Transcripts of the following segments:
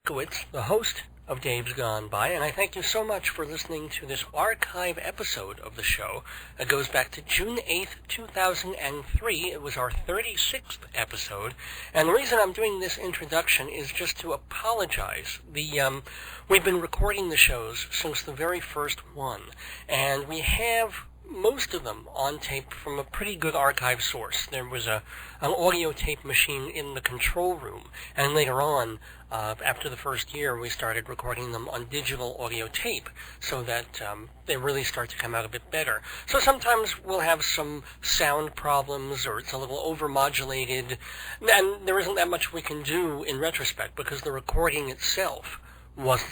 Lefkowitz, the host of Dave's Gone By, and I thank you so much for listening to this archive episode of the show. It goes back to June 8th, 2003. It was our 36th episode, and the reason I'm doing this introduction is just to apologize. We've been recording the shows since the very first one, and we have most of them on tape from a pretty good archive source. There was an audio tape machine in the control room, and later on, after the first year, we started recording them on digital audio tape so that they really start to come out a bit better. So sometimes we'll have some sound problems, or it's a little overmodulated, and there isn't that much we can do in retrospect because the recording itself was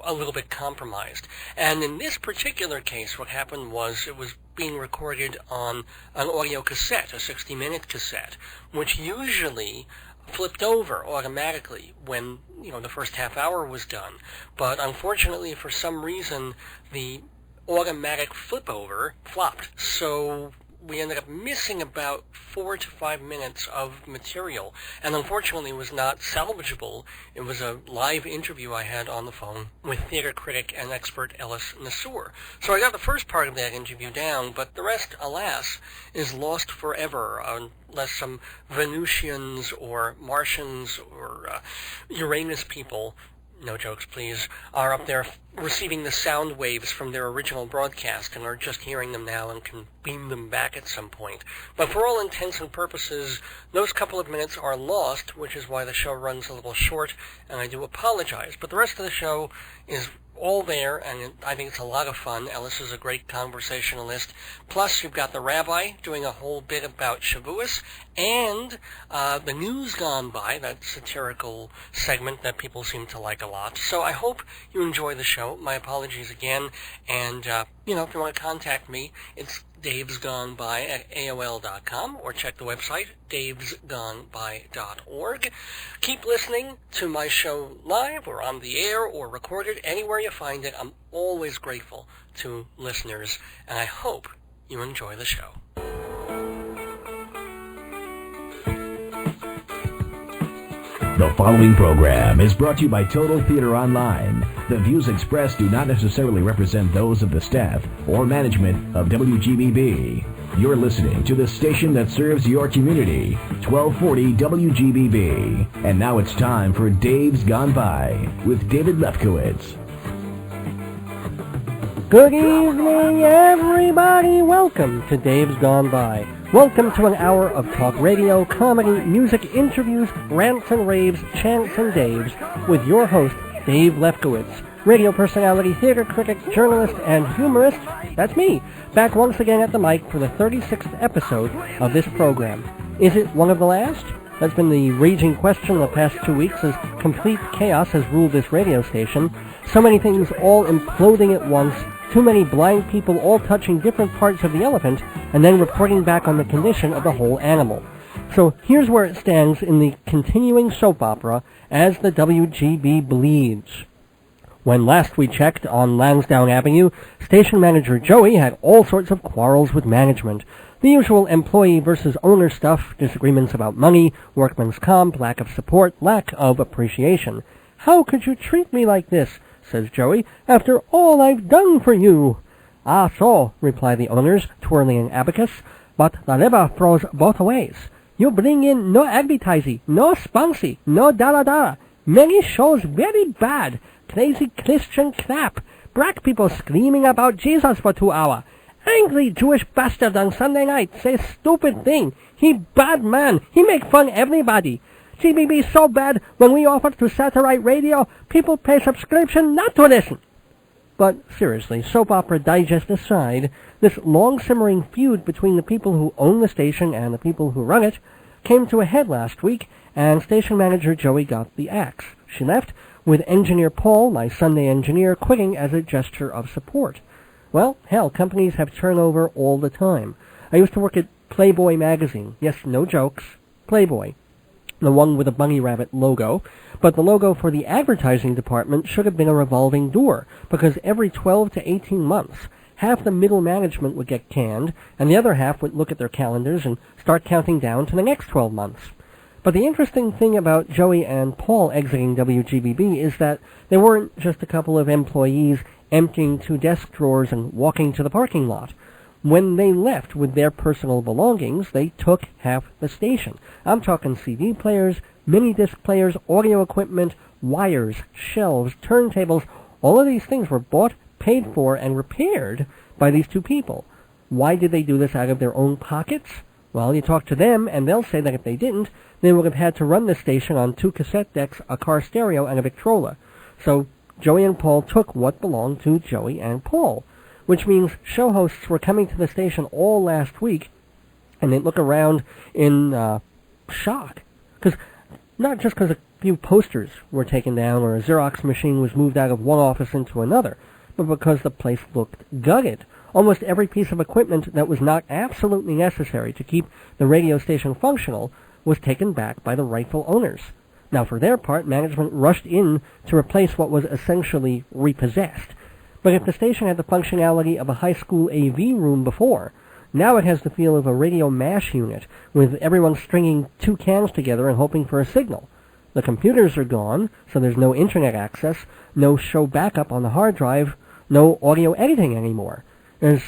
a little bit compromised. And in this particular case, what happened was it was being recorded on an audio cassette, a 60-minute cassette, which usually flipped over automatically when, the first half hour was done. But unfortunately, for some reason, the automatic flip over flopped. So we ended up missing about 4 to 5 minutes of material, and unfortunately was not salvageable. It was a live interview I had on the phone with theater critic and expert Ellis Nassour. So I got the first part of that interview down, but the rest, alas, is lost forever, unless some Venusians or Martians or Uranus people, no jokes please, are up there receiving the sound waves from their original broadcast and are just hearing them now and can beam them back at some point. But for all intents and purposes, those couple of minutes are lost, which is why the show runs a little short, and I do apologize. But the rest of the show is all there, and I think it's a lot of fun. Ellis is a great conversationalist. Plus, you've got the rabbi doing a whole bit about Shavuoth, and the news gone by, that satirical segment that people seem to like a lot. So I hope you enjoy the show. My apologies again, and if you want to contact me, it's davesgoneby@aol.com, or check the website, davesgoneby.org. Keep listening to my show live or on the air or recorded anywhere you find it. I'm always grateful to listeners, and I hope you enjoy the show. The following program is brought to you by Total Theater Online. The views expressed do not necessarily represent those of the staff or management of WGBB. You're listening to the station that serves your community, 1240 WGBB. And now it's time for Dave's Gone By with David Lefkowitz. Good evening, everybody. Welcome to Dave's Gone By. Welcome to an hour of talk radio, comedy, music, interviews, rants and raves, chants and daves with your host, Dave Lefkowitz, radio personality, theater critic, journalist, and humorist. That's me, back once again at the mic for the 36th episode of this program. Is it one of the last? That's been the raging question the past 2 weeks, as complete chaos has ruled this radio station. So many things all imploding at once, too many blind people all touching different parts of the elephant, and then reporting back on the condition of the whole animal. So here's where it stands in the continuing soap opera as the WGB-Bleeds. When last we checked on Lansdowne Avenue, station manager Joey had all sorts of quarrels with management. The usual employee versus owner stuff, disagreements about money, workman's comp, lack of support, lack of appreciation. "How could you treat me like this?" says Joey, "after all I've done for you?" "Ah, so," reply the owners, twirling an abacus, "but the liver throws both ways. You bring in no advertising, no sponsy, no dala-dala. Many shows very bad. Crazy Christian crap. Black people screaming about Jesus for 2 hours. Angry Jewish bastard on Sunday night say stupid thing. He bad man. He make fun everybody. GBB so bad, when we offer to satellite radio, people pay subscription not to listen." But seriously, soap opera digest aside, this long-simmering feud between the people who own the station and the people who run it came to a head last week, and station manager Joey got the axe. She left, with engineer Paul, my Sunday engineer, quitting as a gesture of support. Well, hell, companies have turnover all the time. I used to work at Playboy magazine. Yes, no jokes. Playboy. The one with a bunny rabbit logo, but the logo for the advertising department should have been a revolving door, because every 12 to 18 months, half the middle management would get canned, and the other half would look at their calendars and start counting down to the next 12 months. But the interesting thing about Joey and Paul exiting WGBB is that they weren't just a couple of employees emptying 2 desk drawers and walking to the parking lot. When they left with their personal belongings, they took half the station. I'm talking CD players, mini disc players, audio equipment, wires, shelves, turntables. All of these things were bought, paid for, and repaired by these 2 people. Why did they do this out of their own pockets? Well, you talk to them, and they'll say that if they didn't, they would have had to run the station on 2 cassette decks, a car stereo, and a Victrola. So Joey and Paul took what belonged to Joey and Paul, which means show hosts were coming to the station all last week, and they'd look around in shock. Not just because a few posters were taken down or a Xerox machine was moved out of one office into another, but because the place looked gutted. Almost every piece of equipment that was not absolutely necessary to keep the radio station functional was taken back by the rightful owners. Now, for their part, management rushed in to replace what was essentially repossessed. But if the station had the functionality of a high school AV room before, now it has the feel of a radio mash unit, with everyone stringing 2 cans together and hoping for a signal. The computers are gone, so there's no internet access, no show backup on the hard drive, no audio editing anymore. There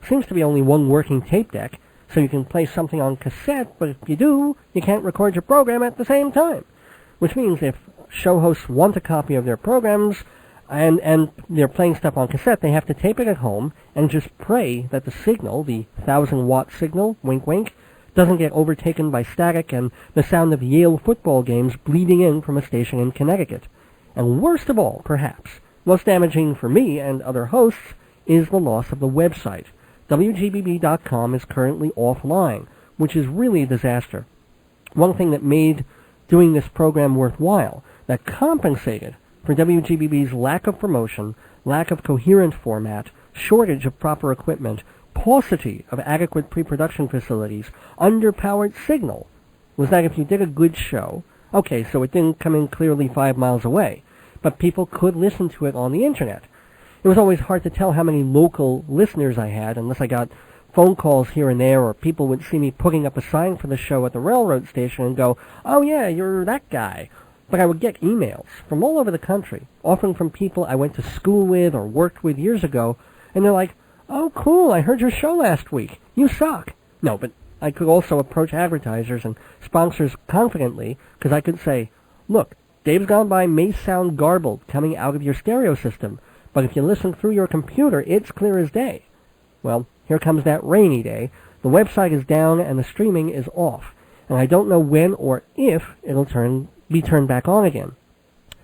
seems to be only one working tape deck, so you can play something on cassette, but if you do, you can't record your program at the same time. Which means if show hosts want a copy of their programs, and they're playing stuff on cassette, they have to tape it at home and just pray that the signal, the 1,000-watt signal, wink wink, doesn't get overtaken by static and the sound of Yale football games bleeding in from a station in Connecticut. And worst of all, perhaps, most damaging for me and other hosts, is the loss of the website. WGBB.com is currently offline, which is really a disaster. One thing that made doing this program worthwhile, that compensated for WGBB's lack of promotion, lack of coherent format, shortage of proper equipment, paucity of adequate pre-production facilities, underpowered signal, was that if you did a good show, okay, so it didn't come in clearly 5 miles away, but people could listen to it on the internet. It was always hard to tell how many local listeners I had, unless I got phone calls here and there, or people would see me putting up a sign for the show at the railroad station and go, "Oh yeah, you're that guy." But I would get emails from all over the country, often from people I went to school with or worked with years ago, and they're like, "Oh cool, I heard your show last week. You suck." No, but I could also approach advertisers and sponsors confidently, because I could say, "Look, Dave's Gone By may sound garbled coming out of your stereo system, but if you listen through your computer, it's clear as day." Well, here comes that rainy day. The website is down and the streaming is off, and I don't know when or if it'll be turned back on again.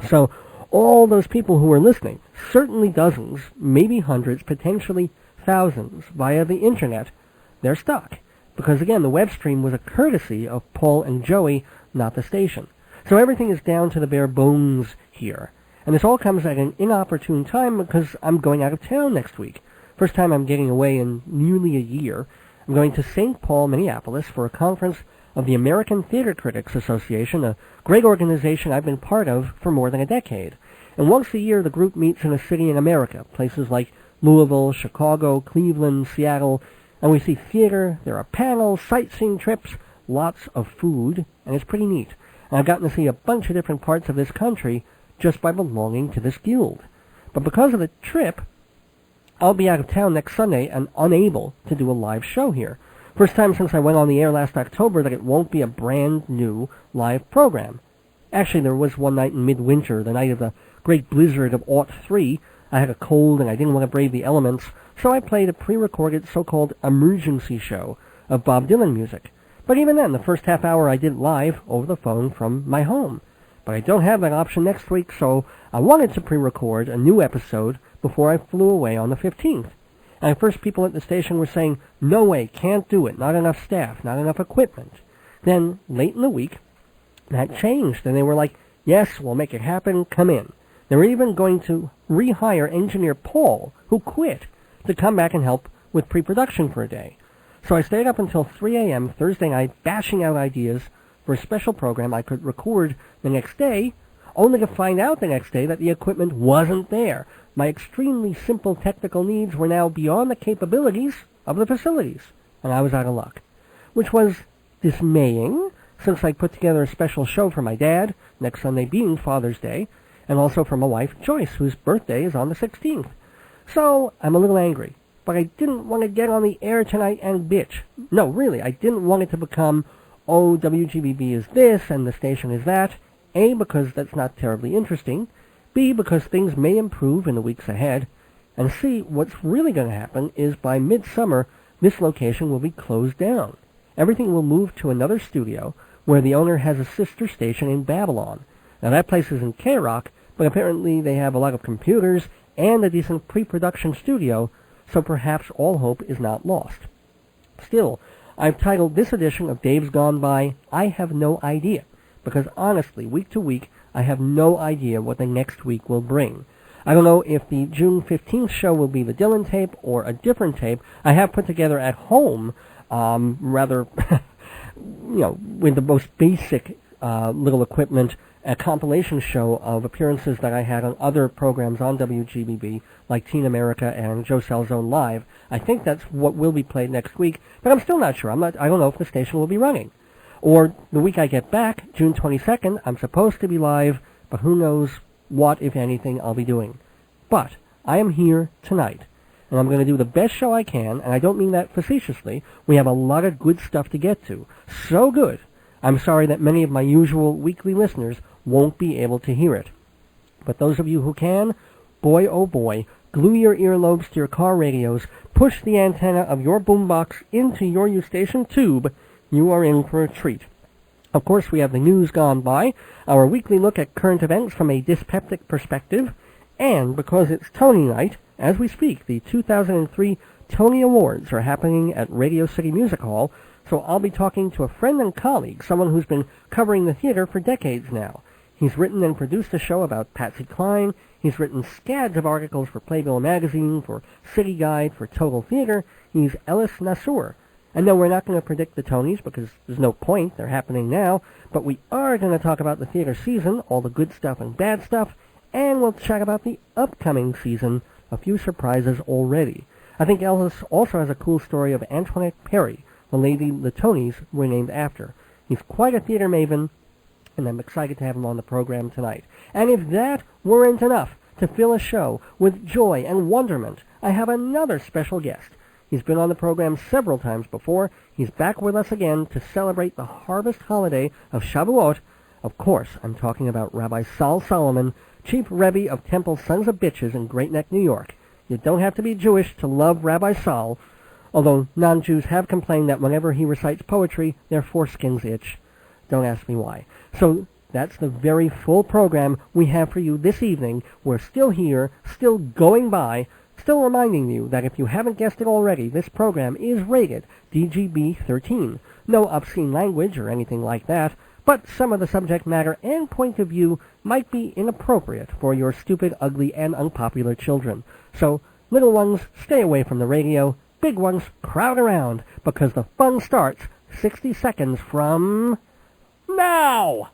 So all those people who are listening, certainly dozens, maybe hundreds, potentially thousands, via the internet, they're stuck. Because again, the web stream was a courtesy of Paul and Joey, not the station. So everything is down to the bare bones here. And this all comes at an inopportune time because I'm going out of town next week. First time I'm getting away in nearly a year. I'm going to St. Paul, Minneapolis for a conference of the American Theater Critics Association, a great organization I've been part of for more than a decade. And once a year the group meets in a city in America, places like Louisville, Chicago, Cleveland, Seattle, and we see theater, there are panels, sightseeing trips, lots of food, and it's pretty neat. And I've gotten to see a bunch of different parts of this country just by belonging to this guild. But because of the trip, I'll be out of town next Sunday and unable to do a live show here. First time since I went on the air last October that it won't be a brand new live program. Actually, there was one night in midwinter, the night of the great blizzard of '03. I had a cold and I didn't want to brave the elements, so I played a pre-recorded so-called emergency show of Bob Dylan music. But even then, the first half hour I did live over the phone from my home. But I don't have that option next week, so I wanted to pre-record a new episode before I flew away on the 15th. And at first people at the station were saying, "No way, can't do it, not enough staff, not enough equipment." Then, late in the week, that changed, and they were like, "Yes, we'll make it happen, come in." They were even going to rehire engineer Paul, who quit, to come back and help with pre-production for a day. So I stayed up until 3 a.m. Thursday night bashing out ideas for a special program I could record the next day, only to find out the next day that the equipment wasn't there. My extremely simple technical needs were now beyond the capabilities of the facilities, and I was out of luck. Which was dismaying, since I put together a special show for my dad, next Sunday being Father's Day, and also for my wife, Joyce, whose birthday is on the 16th. So, I'm a little angry, but I didn't want to get on the air tonight and bitch. No, really, I didn't want it to become, oh, WGBB is this and the station is that. A, because that's not terribly interesting. B, because things may improve in the weeks ahead. And C, what's really going to happen is by midsummer, this location will be closed down. Everything will move to another studio where the owner has a sister station in Babylon. Now that place is in K-Rock, but apparently they have a lot of computers and a decent pre-production studio, so perhaps all hope is not lost. Still, I've titled this edition of Dave's Gone By, I Have No Idea, because honestly, week to week, I have no idea what the next week will bring. I don't know if the June 15th show will be the Dylan tape or a different tape. I have put together at home, rather, with the most basic little equipment, a compilation show of appearances that I had on other programs on WGBB, like Teen America and Joe Salzone Live. I think that's what will be played next week, but I'm still not sure. I don't know if the station will be running. Or the week I get back, June 22nd, I'm supposed to be live, but who knows what, if anything, I'll be doing. But I am here tonight, and I'm going to do the best show I can, and I don't mean that facetiously. We have a lot of good stuff to get to. So good. I'm sorry that many of my usual weekly listeners won't be able to hear it. But those of you who can, boy oh boy, glue your earlobes to your car radios, push the antenna of your boombox into your U-station tube. You are in for a treat. Of course, we have the news gone by, our weekly look at current events from a dyspeptic perspective, and because it's Tony night, as we speak, the 2003 Tony Awards are happening at Radio City Music Hall, so I'll be talking to a friend and colleague, someone who's been covering the theater for decades now. He's written and produced a show about Patsy Cline. He's written scads of articles for Playbill magazine, for City Guide, for Total Theater. He's Ellis Nassour. And no, we're not going to predict the Tonys because there's no point. They're happening now. But we are going to talk about the theater season, all the good stuff and bad stuff, and we'll chat about the upcoming season, a few surprises already. I think Ellis also has a cool story of Antoinette Perry, the lady the Tonys were named after. He's quite a theater maven, and I'm excited to have him on the program tonight. And if that weren't enough to fill a show with joy and wonderment, I have another special guest. He's been on the program several times before. He's back with us again to celebrate the harvest holiday of Shavuoth. Of course, I'm talking about Rabbi Sol Solomon, Chief Rebbe of Temple Sons of Bitches in Great Neck, New York. You don't have to be Jewish to love Rabbi Sol, although non-Jews have complained that whenever he recites poetry, their foreskins itch. Don't ask me why. So that's the very full program we have for you this evening. We're still here, still going by, still reminding you that if you haven't guessed it already, this program is rated DGB-13. No obscene language or anything like that, but some of the subject matter and point of view might be inappropriate for your stupid, ugly, and unpopular children. So, little ones, stay away from the radio. Big ones, crowd around, because the fun starts 60 seconds from now!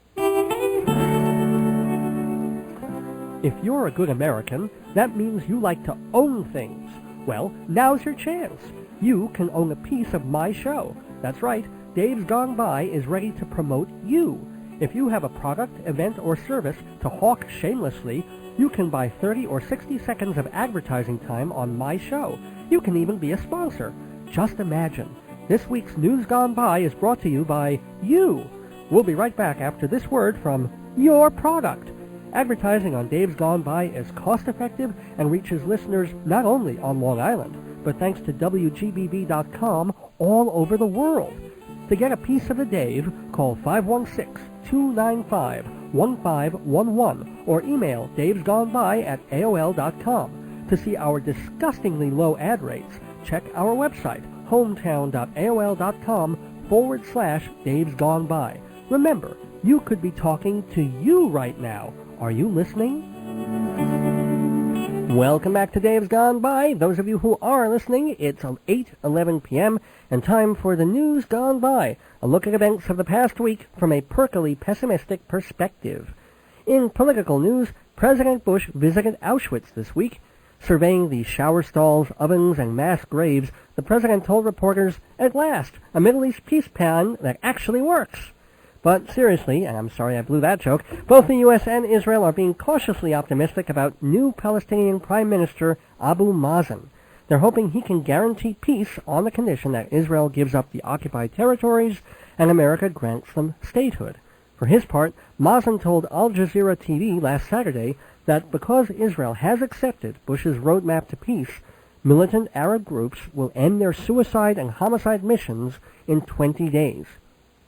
If you're a good American, that means you like to own things. Well, now's your chance. You can own a piece of my show. That's right, Dave's Gone By is ready to promote you. If you have a product, event, or service to hawk shamelessly, you can buy 30 or 60 seconds of advertising time on my show. You can even be a sponsor. Just imagine. This week's News Gone By is brought to you by you. We'll be right back after this word from your product. Advertising on Dave's Gone By is cost-effective and reaches listeners not only on Long Island, but thanks to WGBB.com all over the world. To get a piece of the Dave, call 516-295-1511 or email davesgoneby@aol.com. To see our disgustingly low ad rates, check our website, hometown.aol.com/Dave's Gone By. Remember, you could be talking to you right now. Are you listening? Welcome back to Dave's Gone By. Those of you who are listening, it's 8:11 p.m. and time for the News Gone By, a look at events of the past week from a perkily pessimistic perspective. In political news, President Bush visited Auschwitz this week. Surveying the shower stalls, ovens, and mass graves, the president told reporters, at last, a Middle East peace plan that actually works. But seriously, and I'm sorry I blew that joke, both the U.S. and Israel are being cautiously optimistic about new Palestinian Prime Minister Abu Mazen. They're hoping he can guarantee peace on the condition that Israel gives up the occupied territories and America grants them statehood. For his part, Mazen told Al Jazeera TV last Saturday that because Israel has accepted Bush's roadmap to peace, militant Arab groups will end their suicide and homicide missions in 20 days.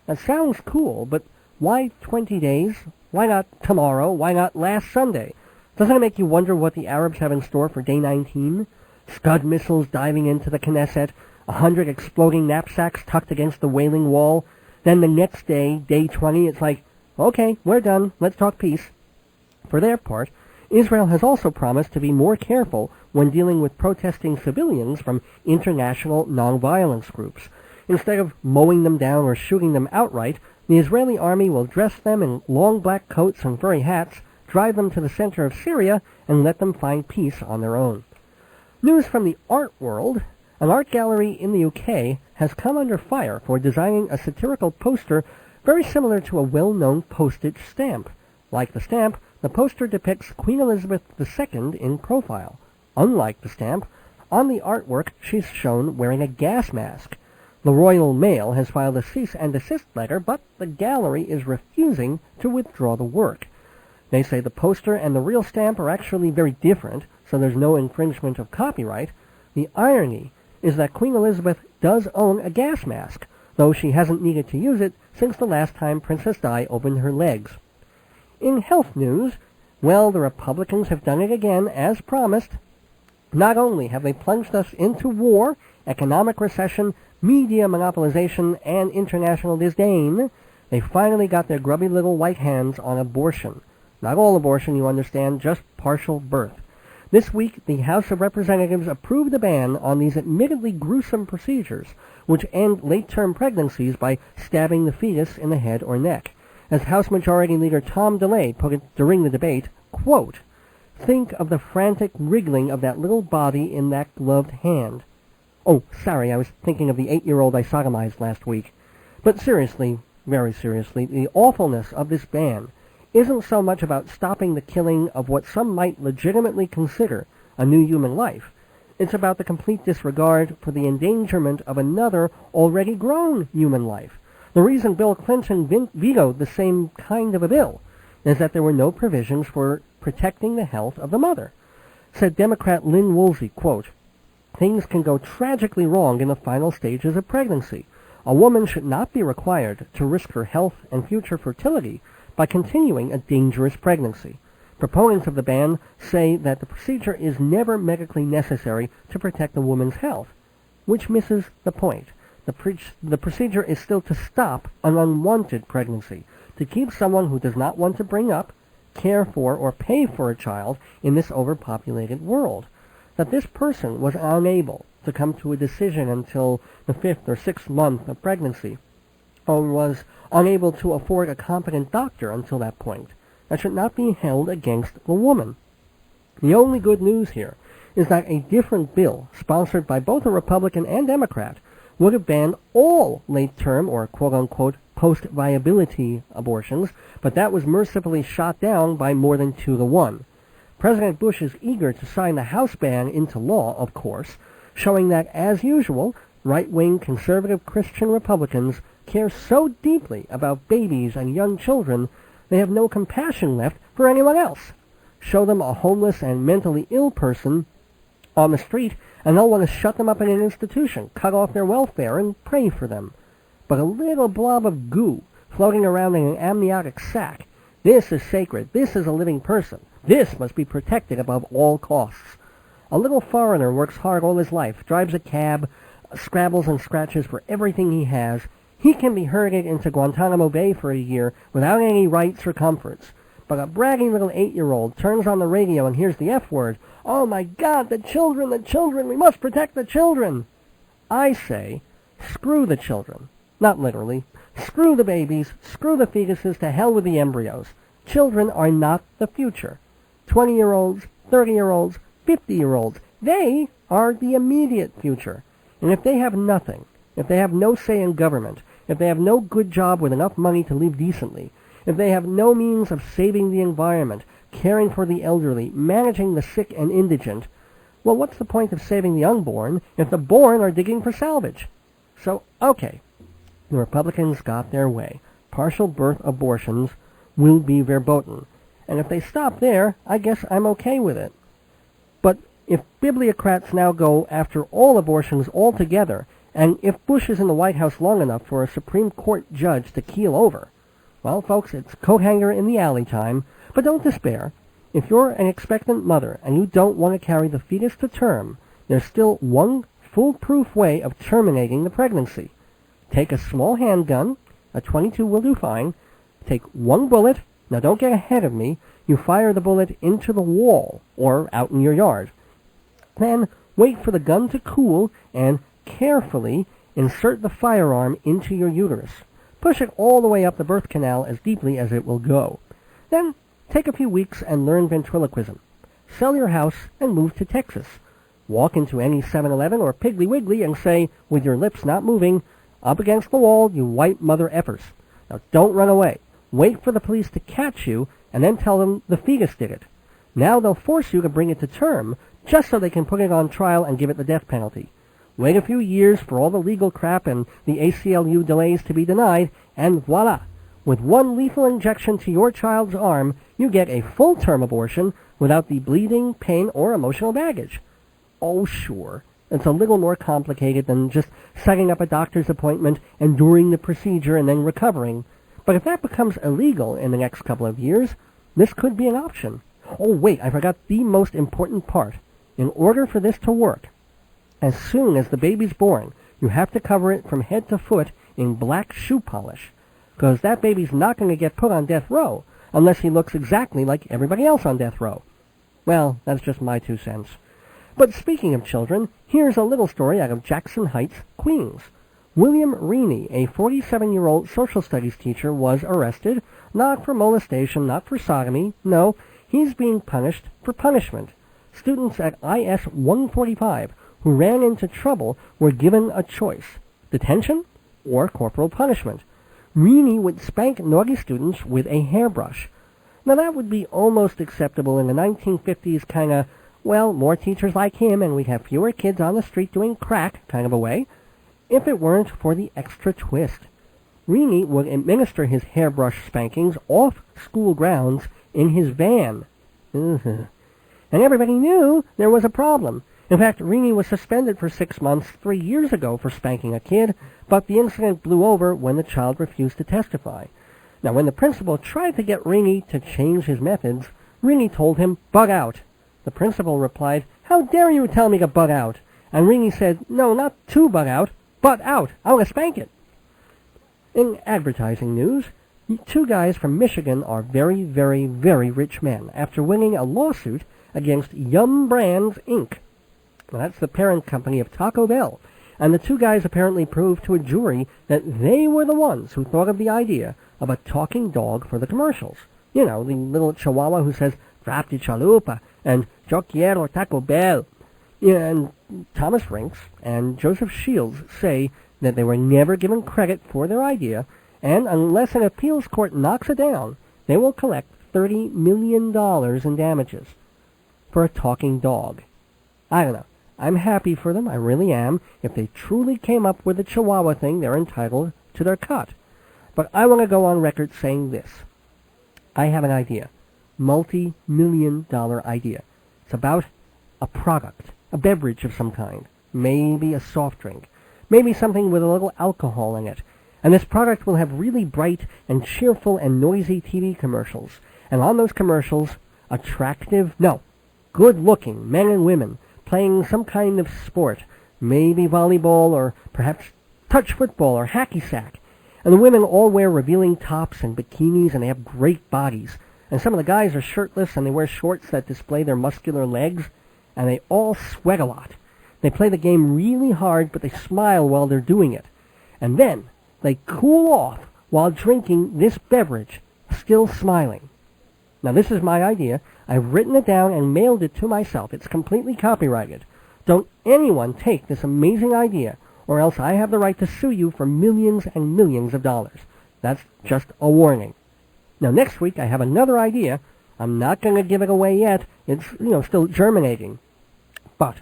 That sounds cool, but why 20 days? Why not tomorrow? Why not last Sunday? Doesn't it make you wonder what the Arabs have in store for day 19? Scud missiles diving into the Knesset, 100 exploding knapsacks tucked against the Wailing Wall. Then the next day, day 20, it's like, okay, we're done, let's talk peace. For their part, Israel has also promised to be more careful when dealing with protesting civilians from international nonviolence groups. Instead of mowing them down or shooting them outright, the Israeli army will dress them in long black coats and furry hats, drive them to the center of Syria, and let them find peace on their own. News from the art world. An art gallery in the UK has come under fire for designing a satirical poster very similar to a well-known postage stamp. Like the stamp, the poster depicts Queen Elizabeth II in profile. Unlike the stamp, on the artwork she's shown wearing a gas mask. The Royal Mail has filed a cease and desist letter, but the gallery is refusing to withdraw the work. They say the poster and the real stamp are actually very different, so there's no infringement of copyright. The irony is that Queen Elizabeth does own a gas mask, though she hasn't needed to use it since the last time Princess Di opened her legs. In health news, well, the Republicans have done it again, as promised. Not only have they plunged us into war, economic recession, media monopolization, and international disdain, they finally got their grubby little white hands on abortion. Not all abortion, you understand, just partial birth. This week, the House of Representatives approved a ban on these admittedly gruesome procedures, which end late-term pregnancies by stabbing the fetus in the head or neck. As House Majority Leader Tom DeLay put it during the debate, quote, "Think of the frantic wriggling of that little body in that gloved hand." Oh, sorry, I was thinking of the 8-year-old I sodomized last week. But seriously, very seriously, the awfulness of this ban isn't so much about stopping the killing of what some might legitimately consider a new human life. It's about the complete disregard for the endangerment of another already grown human life. The reason Bill Clinton vetoed the same kind of a bill is that there were no provisions for protecting the health of the mother. Said Democrat Lynn Woolsey, quote, "Things can go tragically wrong in the final stages of pregnancy. A woman should not be required to risk her health and future fertility by continuing a dangerous pregnancy. Proponents of the ban say that the procedure is never medically necessary to protect a woman's health, which misses the point. The procedure is still to stop an unwanted pregnancy, to keep someone who does not want to bring up, care for, or pay for a child in this overpopulated world. That this person was unable to come to a decision until the 5th or 6th month of pregnancy, or was unable to afford a competent doctor until that point, that should not be held against the woman. The only good news here is that a different bill, sponsored by both a Republican and Democrat, would have banned all late-term or quote-unquote post-viability abortions, but that was mercifully shot down by more than 2-1. President Bush is eager to sign the House ban into law, of course, showing that, as usual, right-wing conservative Christian Republicans care so deeply about babies and young children, they have no compassion left for anyone else. Show them a homeless and mentally ill person on the street, and they'll want to shut them up in an institution, cut off their welfare, and pray for them. But a little blob of goo floating around in an amniotic sac, this is sacred, this is a living person, this must be protected above all costs. A little foreigner works hard all his life, drives a cab, scrabbles and scratches for everything he has. He can be herded into Guantanamo Bay for a year without any rights or comforts. But a bragging little 8-year-old turns on the radio and hears the F word. Oh my God, the children, we must protect the children. I say, screw the children. Not literally. Screw the babies, screw the fetuses, to hell with the embryos. Children are not the future. 20-year-olds, 30-year-olds, 50-year-olds, they are the immediate future. And if they have nothing, if they have no say in government, if they have no good job with enough money to live decently, if they have no means of saving the environment, caring for the elderly, managing the sick and indigent, well, what's the point of saving the unborn if the born are digging for salvage? So, okay, the Republicans got their way. Partial birth abortions will be verboten. And if they stop there, I guess I'm okay with it. But if bibliocrats now go after all abortions altogether, and if Bush is in the White House long enough for a Supreme Court judge to keel over, well, folks, it's coat hanger in the alley time. But don't despair. If you're an expectant mother and you don't want to carry the fetus to term, there's still one foolproof way of terminating the pregnancy. Take a small handgun, a .22 will do fine, take one bullet. Now don't get ahead of me. You fire the bullet into the wall or out in your yard. Then wait for the gun to cool and carefully insert the firearm into your uterus. Push it all the way up the birth canal as deeply as it will go. Then take a few weeks and learn ventriloquism. Sell your house and move to Texas. Walk into any 7-Eleven or Piggly Wiggly and say, with your lips not moving, "Up against the wall, you white mother effers." Now don't run away. Wait for the police to catch you, and then tell them the fetus did it. Now they'll force you to bring it to term, just so they can put it on trial and give it the death penalty. Wait a few years for all the legal crap and the ACLU delays to be denied, and voila! With one lethal injection to your child's arm, you get a full-term abortion without the bleeding, pain, or emotional baggage. Oh, sure, it's a little more complicated than just setting up a doctor's appointment, enduring the procedure, and then recovering. But if that becomes illegal in the next couple of years, this could be an option. Oh, wait, I forgot the most important part. In order for this to work, as soon as the baby's born, you have to cover it from head to foot in black shoe polish, because that baby's not going to get put on death row unless he looks exactly like everybody else on death row. Well, that's just my 2 cents. But speaking of children, here's a little story out of Jackson Heights, Queens. William Reaney, a 47-year-old social studies teacher, was arrested, not for molestation, not for sodomy. No, he's being punished for punishment. Students at IS 145 who ran into trouble were given a choice: detention or corporal punishment. Reaney would spank naughty students with a hairbrush. Now that would be almost acceptable in the 1950s kind of, well, more teachers like him and we'd have fewer kids on the street doing crack kind of a way, if it weren't for the extra twist. Reaney would administer his hairbrush spankings off school grounds in his van. And everybody knew there was a problem. In fact, Reaney was suspended for 6 months 3 years ago for spanking a kid, but the incident blew over when the child refused to testify. Now, when the principal tried to get Reaney to change his methods, Reaney told him, "Bug out." The principal replied, "How dare you tell me to bug out?" And Reaney said, "No, not to bug out, but out. I want to spank it." In advertising news, 2 guys from Michigan are very, very, very rich men after winning a lawsuit against Yum Brands, Inc. Now, that's the parent company of Taco Bell. And the 2 guys apparently proved to a jury that they were the ones who thought of the idea of a talking dog for the commercials. You know, the little chihuahua who says, "Drop the chalupa," and "Yo quiero Taco Bell." Yeah, and Thomas Rinks and Joseph Shields say that they were never given credit for their idea, and unless an appeals court knocks it down, they will collect $30 million in damages for a talking dog. I don't know. I'm happy for them, I really am. If they truly came up with the Chihuahua thing, they're entitled to their cut. But I want to go on record saying this. I have an idea. Multi-million-dollar idea. It's about a product, a beverage of some kind. Maybe a soft drink. Maybe something with a little alcohol in it. And this product will have really bright and cheerful and noisy TV commercials. And on those commercials, good-looking men and women playing some kind of sport, maybe volleyball or perhaps touch football or hacky sack. And the women all wear revealing tops and bikinis, and they have great bodies. And some of the guys are shirtless, and they wear shorts that display their muscular legs, and they all sweat a lot. They play the game really hard, but they smile while they're doing it. And then they cool off while drinking this beverage, still smiling. Now, this is my idea. I've written it down and mailed it to myself. It's completely copyrighted. Don't anyone take this amazing idea or else I have the right to sue you for millions and millions of dollars. That's just a warning. Now, next week I have another idea. I'm not going to give it away yet. It's, still germinating. But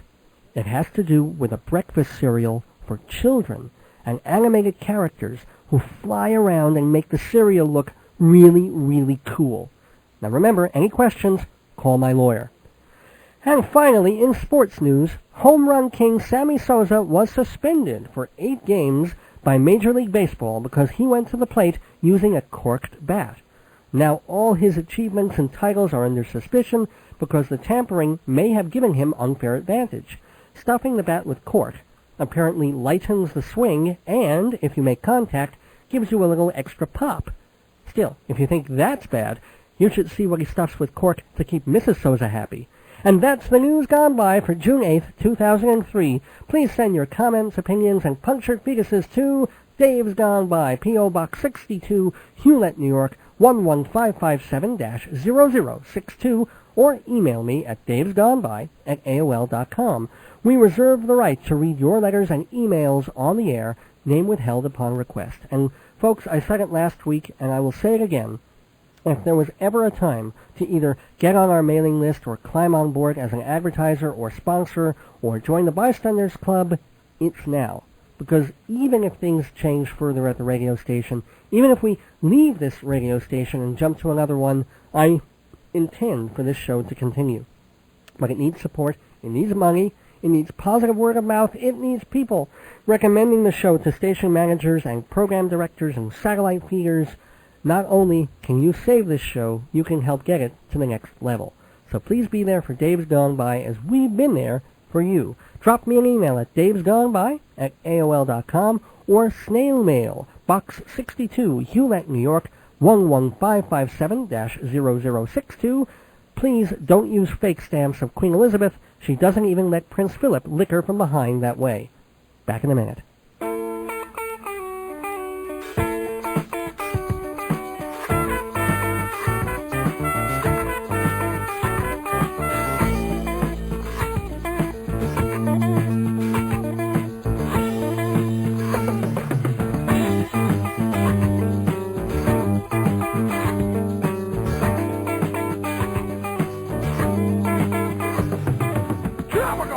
it has to do with a breakfast cereal for children and animated characters who fly around and make the cereal look really, really cool. Now remember, any questions, call my lawyer. And finally, in sports news, home run king Sammy Sosa was suspended for 8 games by Major League Baseball because he went to the plate using a corked bat. Now all his achievements and titles are under suspicion because the tampering may have given him unfair advantage. Stuffing the bat with cork apparently lightens the swing and, if you make contact, gives you a little extra pop. Still, if you think that's bad, you should see what he stuffs with cork to keep Mrs. Sosa happy. And that's the news gone by for June 8th, 2003. Please send your comments, opinions, and punctured fetuses to Dave's Gone By, P.O. Box 62, Hewlett, New York, 11557-0062, or email me at davesgoneby@aol.com. We reserve the right to read your letters and emails on the air, name withheld upon request. And folks, I said it last week, and I will say it again. If there was ever a time to either get on our mailing list or climb on board as an advertiser or sponsor or join the Bystanders Club, it's now. Because even if things change further at the radio station, even if we leave this radio station and jump to another one, I intend for this show to continue. But it needs support, it needs money, it needs positive word of mouth, it needs people recommending the show to station managers and program directors and satellite feeders. Not only can you save this show, you can help get it to the next level. So please be there for Dave's Gone By as we've been there for you. Drop me an email at davesgoneby@aol.com or snail mail, Box 62, Hewlett, New York, 11557-0062. Please don't use fake stamps of Queen Elizabeth. She doesn't even let Prince Philip lick her from behind that way. Back in a minute.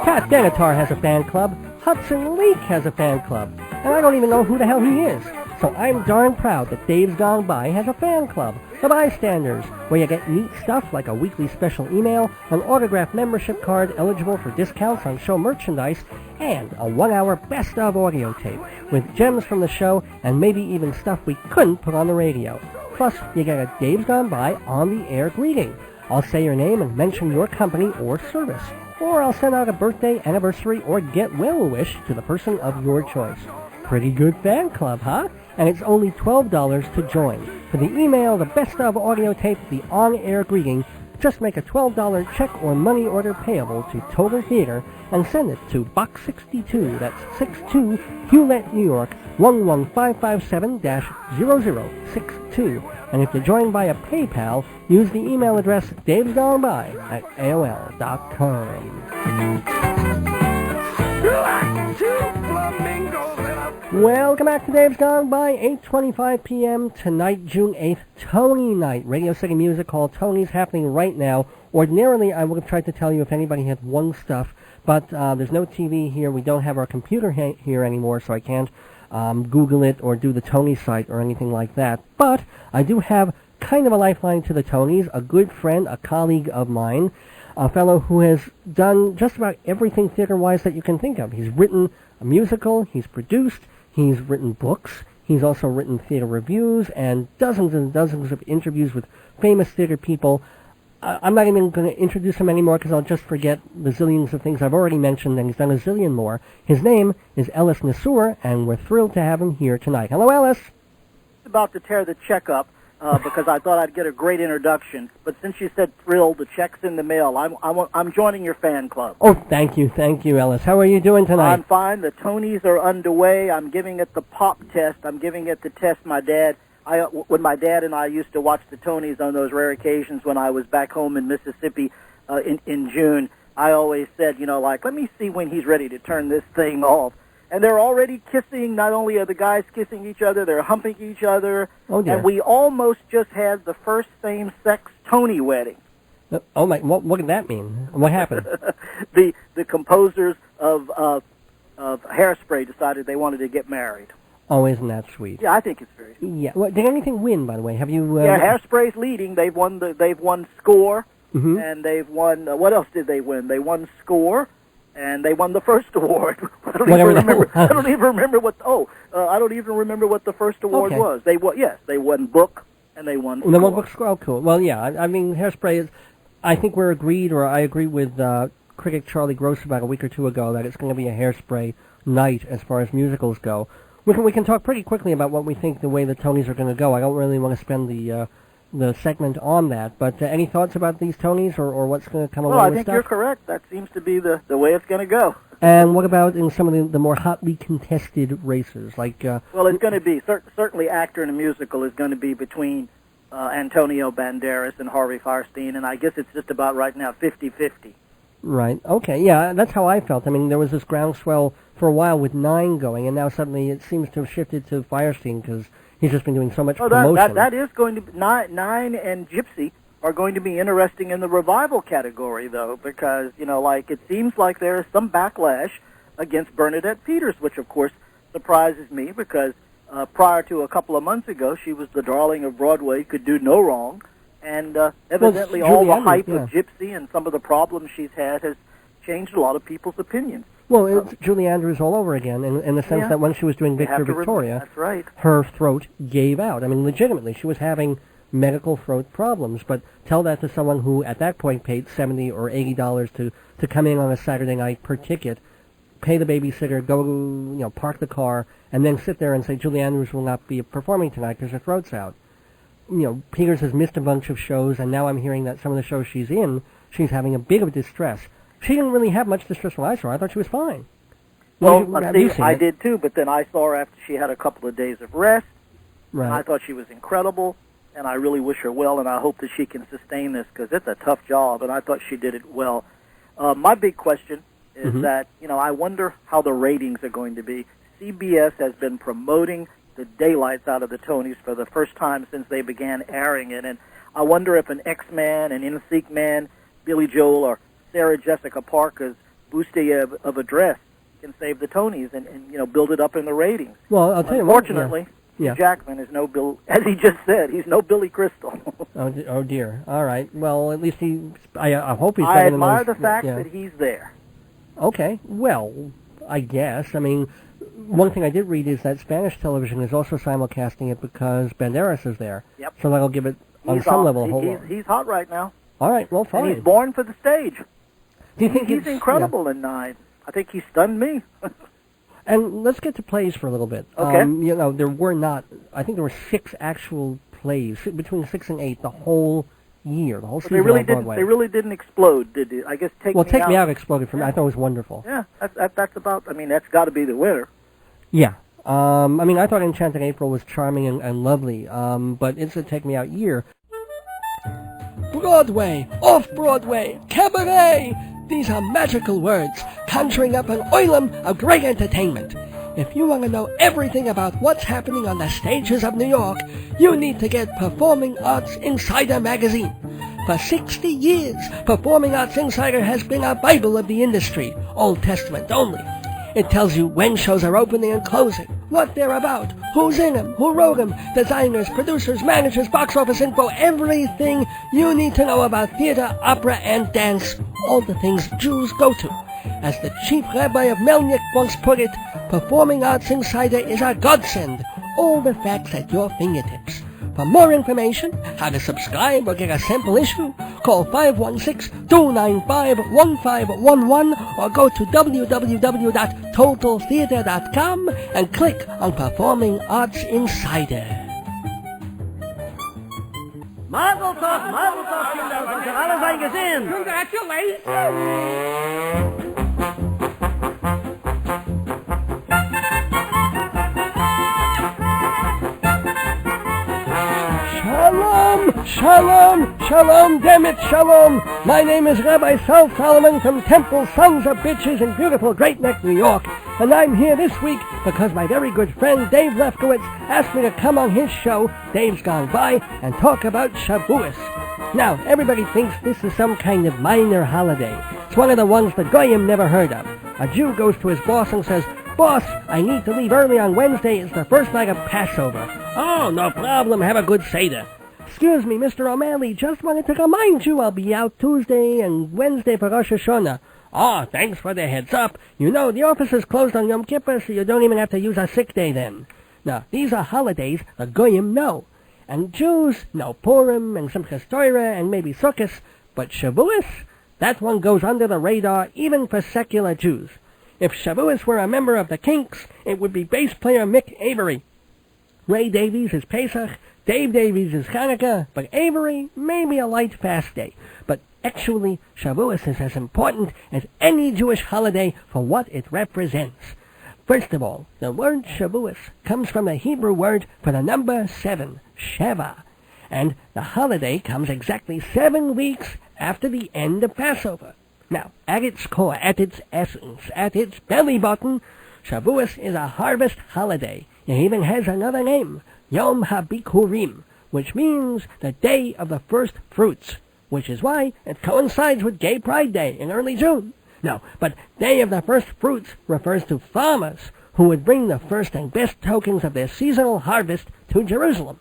Pat Benatar has a fan club, Hudson Leak has a fan club, and I don't even know who the hell he is. So I'm darn proud that Dave's Gone By has a fan club, the Bystanders, where you get neat stuff like a weekly special email, an autographed membership card eligible for discounts on show merchandise, and a 1-hour best-of audio tape with gems from the show and maybe even stuff we couldn't put on the radio. Plus, you get a Dave's Gone By on-the-air greeting. I'll say your name and mention your company or service. Or I'll send out a birthday, anniversary, or get well wish to the person of your choice. Pretty good fan club, huh? And it's only $12 to join. For the email, the best of audio tape, the on-air greeting, just make a $12 check or money order payable to Total Theater and send it to Box 62, that's 62, Hewlett, New York, 11557-0062. And if you're joined by a PayPal, use the email address davesgoneby@aol.com. Welcome back to Dave's Gone By, 8:25 p.m. tonight, June 8th, Tony night. Radio City Music Hall. Tony's happening right now. Ordinarily, I would have tried to tell you if anybody had won stuff, but there's no TV here. We don't have our computer here anymore, so I can't Google it or do the Tony site or anything like that. But I do have kind of a lifeline to the Tonys, a good friend, a colleague of mine, a fellow who has done just about everything theater-wise that you can think of. He's written a musical, he's produced, he's written books, he's also written theater reviews and dozens of interviews with famous theater people. I'm not even going to introduce him anymore because I'll just forget the zillions of things I've already mentioned, and he's done a zillion more. His name is Ellis Nassour, and we're thrilled to have him here tonight. Hello, Ellis. About to tear the check up because I thought I'd get a great introduction, but since you said thrilled, the check's in the mail. I'm joining your fan club. Oh, thank you, Ellis. How are you doing tonight? I'm fine. The Tonys are underway. I'm giving it the pop test. I'm giving it the test my dad. When my dad and I used to watch the Tonys on those rare occasions when I was back home in Mississippi in June, I always said, let me see when he's ready to turn this thing off. and they're already kissing. Not only are the guys kissing each other, they're humping each other. Oh, dear. And we almost just had the first same-sex Tony wedding. Oh, my, what did that mean? What happened? The composers of Hairspray decided they wanted to get married. Oh, isn't that sweet? Yeah, I think it's very sweet. Yeah. Well, did anything win, by the way? Have you... Yeah, Hairspray's leading. They've won score, Mm-hmm. and they've won... what else did they win? They won score, and they won the first award. I don't even remember. I don't even remember what... I don't even remember what the first award was. They won book, and they won score. They won book score. Oh, cool. Well, yeah. I mean, Hairspray is... I think we're agreed, or I agree with critic Charlie Gross about a week or two ago that it's going to be a Hairspray night as far as musicals go. We can talk pretty quickly about what we think the way the Tonys are going to go. I don't really want to spend the segment on that, but any thoughts about these Tonys or what's going to come along with stuff? Well, I think you're correct. That seems to be the way it's going to go. And what about in some of the more hotly contested races? Like well, it's going to be, certainly actor in a musical is going to be between Antonio Banderas and Harvey Fierstein, and I guess it's just about right now 50-50. Right. Okay. Yeah, that's how I felt. I mean, there was this groundswell for a while with 9 going, and now suddenly it seems to have shifted to Fierstein because he's just been doing so much promotion. That is going to be... Nine and Gypsy are going to be interesting in the revival category, though, because, it seems like there is some backlash against Bernadette Peters, which, of course, surprises me because prior to a couple of months ago, she was the darling of Broadway, could do no wrong. And evidently all the hype of Gypsy and some of the problems she's had has changed a lot of people's opinions. Well, it's Julie Andrews all over again in the sense that when she was doing Victor Victoria, that's right, her throat gave out. I mean, legitimately, she was having medical throat problems. But tell that to someone who at that point paid $70 or $80 to come in on a Saturday night per ticket, pay the babysitter, go, park the car, and then sit there and say, Julie Andrews will not be performing tonight because her throat's out. Peters has missed a bunch of shows, and now I'm hearing that some of the shows she's in, she's having a bit of distress. She didn't really have much distress when I saw her. I thought she was fine. Well, I did too, but then I saw her after she had a couple of days of rest. Right. And I thought she was incredible, and I really wish her well, and I hope that she can sustain this because it's a tough job, and I thought she did it well. My big question is that, I wonder how the ratings are going to be. CBS has been promoting the daylights out of the Tonys for the first time since they began airing it, and I wonder if an X-Man, an NSYNC man, Billy Joel, or Sarah Jessica Parker's bustier of a dress can save the Tonys and build it up in the ratings. Well, I'll tell you what. Unfortunately, Jackman is no Bill, as he just said, he's no Billy Crystal. Oh dear. All right. Well, at least I hope he's. I admire the fact that he's there. Okay. Well, I guess. I mean, one thing I did read is that Spanish television is also simulcasting it because Banderas is there. Yep. So that'll give it, on some level, a whole... He's hot right now. All right, well, fine. And he's born for the stage. Do you think he's incredible in 9? I think he stunned me. And let's get to plays for a little bit. Okay. There were not... I think there were 6 actual plays, between 6 and 8, the whole year, the whole season on Broadway. They really didn't explode, did they? I guess Take Me Out exploded for me. I thought it was wonderful. Yeah, that's about... I mean, that's got to be the winner. Yeah. I thought Enchanted April was charming and lovely, but it's a Take Me Out year. Broadway, off-Broadway, cabaret! These are magical words, conjuring up an oilum of great entertainment. If you want to know everything about what's happening on the stages of New York, you need to get Performing Arts Insider magazine. For 60 years, Performing Arts Insider has been a Bible of the industry, Old Testament only. It tells you when shows are opening and closing, what they're about, who's in them, who wrote them, designers, producers, managers, box office info, everything you need to know about theater, opera, and dance, all the things Jews go to. As the chief rabbi of Melnik once put it, Performing Arts Insider is a godsend, all the facts at your fingertips. For more information, how to subscribe or get a sample issue, call 516-295-1511 or go to www.totaltheater.com and click on Performing Arts Insider. Mazel tov, Kinder, und für alle sein gesehen. Congratulations! Shalom, damn it, shalom. My name is Rabbi Sol Solomon from Temple Sons of Bitches in beautiful Great Neck, New York. and I'm here this week because my very good friend Dave Lefkowitz asked me to come on his show, Dave's Gone By, and talk about Shavuoth. Now, everybody thinks this is some kind of minor holiday. It's one of the ones the Goyim never heard of. A Jew goes to his boss and says, "Boss, I need to leave early on Wednesday. It's the first night of Passover." "Oh, no problem. Have a good Seder." "Excuse me, Mr. O'Malley, just wanted to remind you I'll be out Tuesday and Wednesday for Rosh Hashanah." "Oh, thanks for the heads up. You know, the office is closed on Yom Kippur, so you don't even have to use a sick day then." Now, these are holidays the Goyim know. And Jews know Purim and Simchas Torah and maybe Sukkot, but Shavuoth, that one goes under the radar even for secular Jews. If Shavuoth were a member of the Kinks, it would be bass player Mick Avery. Ray Davies is Pesach, Dave Davies is Hanukkah, but Avery may be a light fast day. But actually, Shavuoth is as important as any Jewish holiday for what it represents. First of all, the word Shavuoth comes from the Hebrew word for the number 7, Sheva, and the holiday comes exactly 7 weeks after the end of Passover. Now, at its core, at its essence, at its belly button, Shavuoth is a harvest holiday. It even has another name, Yom HaBikurim, which means the day of the first fruits, which is why it coincides with Gay Pride Day in early June. No, but Day of the First Fruits refers to farmers who would bring the first and best tokens of their seasonal harvest to Jerusalem.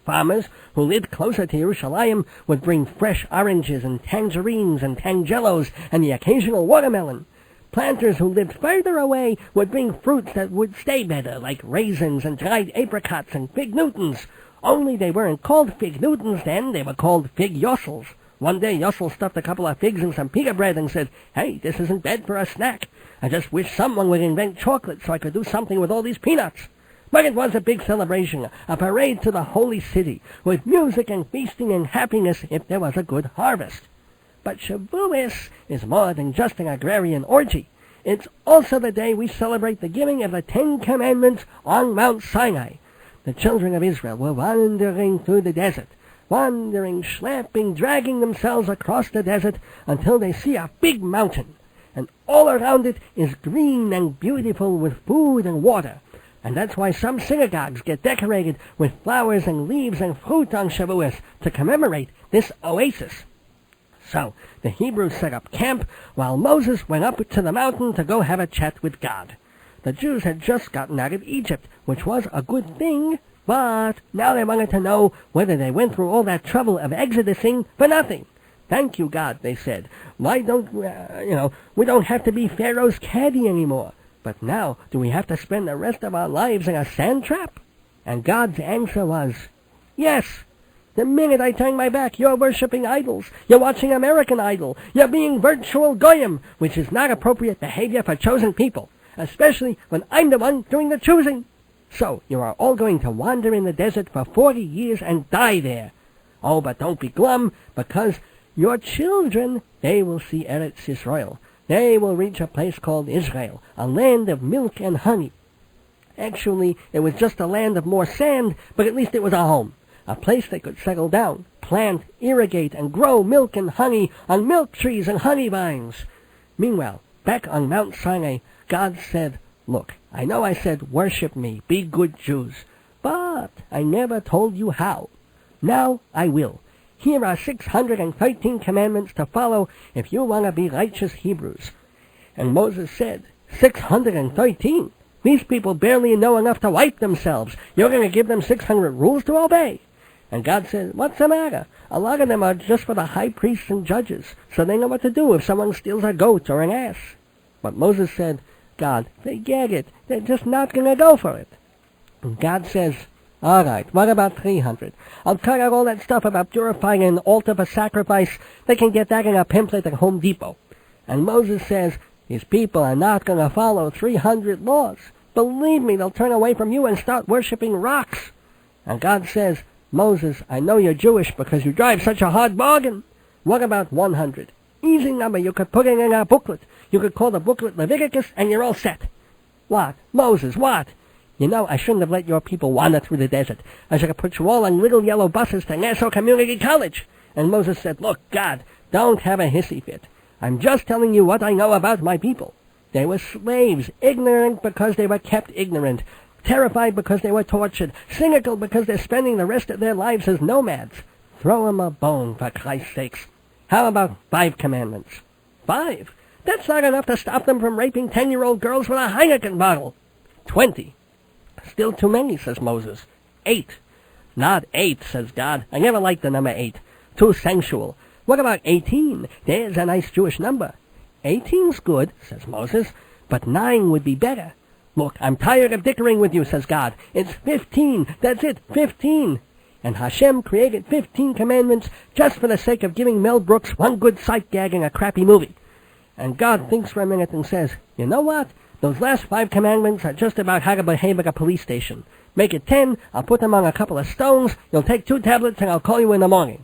Farmers who lived closer to Yerushalayim would bring fresh oranges and tangerines and tangelos and the occasional watermelon. Planters who lived further away would bring fruits that would stay better, like raisins and dried apricots and fig Newtons. Only they weren't called fig Newtons then, they were called fig Yossels. One day, Yossel stuffed a couple of figs in some pita bread and said, "Hey, this isn't bad for a snack. I just wish someone would invent chocolate so I could do something with all these peanuts." But it was a big celebration, a parade to the holy city, with music and feasting and happiness if there was a good harvest. But Shavuoth is more than just an agrarian orgy. It's also the day we celebrate the giving of the 10 Commandments on Mount Sinai. The children of Israel were wandering through the desert, wandering, schlepping, dragging themselves across the desert until they see a big mountain. And all around it is green and beautiful with food and water. And that's why some synagogues get decorated with flowers and leaves and fruit on Shavuoth to commemorate this oasis. So, the Hebrews set up camp while Moses went up to the mountain to go have a chat with God. The Jews had just gotten out of Egypt, which was a good thing, but now they wanted to know whether they went through all that trouble of exodusing for nothing. "Thank you, God," they said. "Why don't, we don't have to be Pharaoh's caddy anymore. But now, do we have to spend the rest of our lives in a sand trap?" And God's answer was, "Yes. The minute I turn my back, you're worshipping idols. You're watching American Idol. You're being virtual Goyim, which is not appropriate behavior for chosen people, especially when I'm the one doing the choosing. So you are all going to wander in the desert for 40 years and die there. Oh, but don't be glum, because your children, they will see Eretz Yisrael. They will reach a place called Israel, a land of milk and honey." Actually, it was just a land of more sand, but at least it was a home, a place they could settle down, plant, irrigate, and grow milk and honey on milk trees and honey vines. Meanwhile, back on Mount Sinai, God said, "Look, I know I said worship me, be good Jews, but I never told you how. Now I will. Here are 613 commandments to follow if you want to be righteous Hebrews." And Moses said, 613? These people barely know enough to wipe themselves. You're going to give them 600 rules to obey? And God said, "What's the matter? A lot of them are just for the high priests and judges, so they know what to do if someone steals a goat or an ass." But Moses said, "God, they get it. They're just not going to go for it." And God says, "All right, what about 300? I'll cut out all that stuff about purifying an altar for sacrifice. They can get that in a pamphlet at Home Depot." And Moses says, "These people are not going to follow 300 laws. Believe me, they'll turn away from you and start worshipping rocks." And God says, "Moses, I know you're Jewish because you drive such a hard bargain. What about 100? Easy number, you could put it in our booklet. You could call the booklet Leviticus and you're all set." "What? Moses, what?" "You know, I shouldn't have let your people wander through the desert. I should have put you all on little yellow buses to Nassau Community College." And Moses said, "Look, God, don't have a hissy fit. I'm just telling you what I know about my people." They were slaves, ignorant because they were kept ignorant, terrified because they were tortured, cynical because they're spending the rest of their lives as nomads. Throw 'em a bone, for Christ's sakes. How about 5 commandments? 5? That's not enough to stop them from raping 10-year-old girls with a Heineken bottle. 20. Still too many, says Moses. 8. Not 8, says God. I never liked the number 8. Too sensual. What about 18? There's a nice Jewish number. 18's good, says Moses, but 9 would be better. Look, I'm tired of dickering with you, says God. It's 15. That's it, 15. And Hashem created 15 commandments just for the sake of giving Mel Brooks one good sight gag in a crappy movie. And God thinks for a minute and says, you know what? Those last 5 commandments are just about how to behave at a police station. Make it 10, I'll put them on a couple of stones, you'll take 2 tablets, and I'll call you in the morning.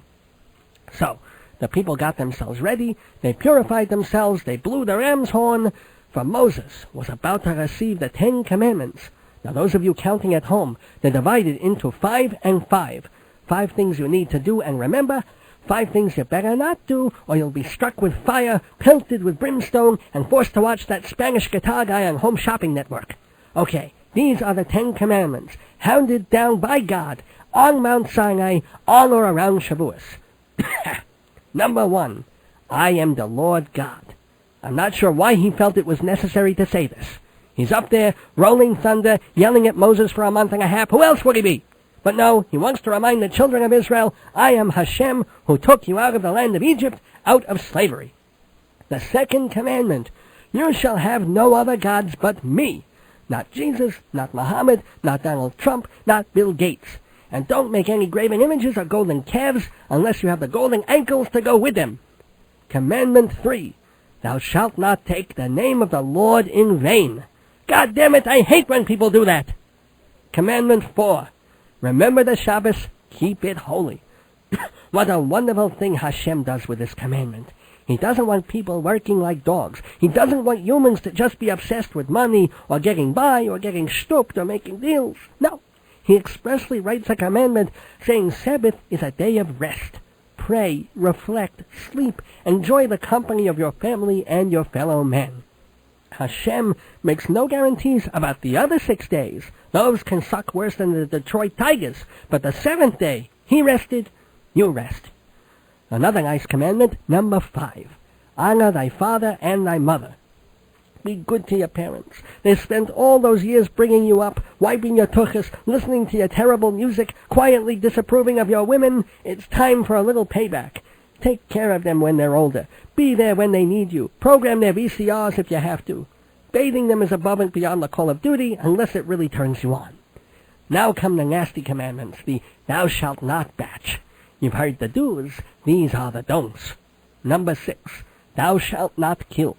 So, the people got themselves ready, they purified themselves, they blew the ram's horn, for Moses was about to receive the 10 commandments. Now, those of you counting at home, they're divided into 5 and 5. 5 things you need to do and remember, 5 things you better not do, or you'll be struck with fire, pelted with brimstone, and forced to watch that Spanish guitar guy on Home Shopping Network. Okay, these are the 10 commandments, handed down by God, on Mount Sinai, on or around Shavuoth. Number 1, I am the Lord God. I'm not sure why he felt it was necessary to say this. He's up there, rolling thunder, yelling at Moses for a month and a half. Who else would he be? But no, he wants to remind the children of Israel, I am Hashem, who took you out of the land of Egypt, out of slavery. The 2nd commandment, you shall have no other gods but me. Not Jesus, not Muhammad, not Donald Trump, not Bill Gates. And don't make any graven images or golden calves unless you have the golden ankles to go with them. Commandment 3, thou shalt not take the name of the Lord in vain. God damn it, I hate when people do that. Commandment 4, remember the Shabbos, keep it holy. What a wonderful thing Hashem does with this commandment. He doesn't want people working like dogs. He doesn't want humans to just be obsessed with money or getting by or getting stooped or making deals. No. He expressly writes a commandment saying Sabbath is a day of rest. Pray, reflect, sleep, enjoy the company of your family and your fellow men. Hashem makes no guarantees about the other 6 days. Those can suck worse than the Detroit Tigers. But the 7th day, he rested, you rest. Another nice commandment, number 5. Honor thy father and thy mother. Be good to your parents. They spent all those years bringing you up, wiping your tuchus, listening to your terrible music, quietly disapproving of your women. It's time for a little payback. Take care of them when they're older. Be there when they need you. Program their VCRs if you have to. Bathing them is above and beyond the call of duty unless it really turns you on. Now come the nasty commandments, the thou shalt not batch. You've heard the do's, these are the don'ts. Number 6, thou shalt not kill.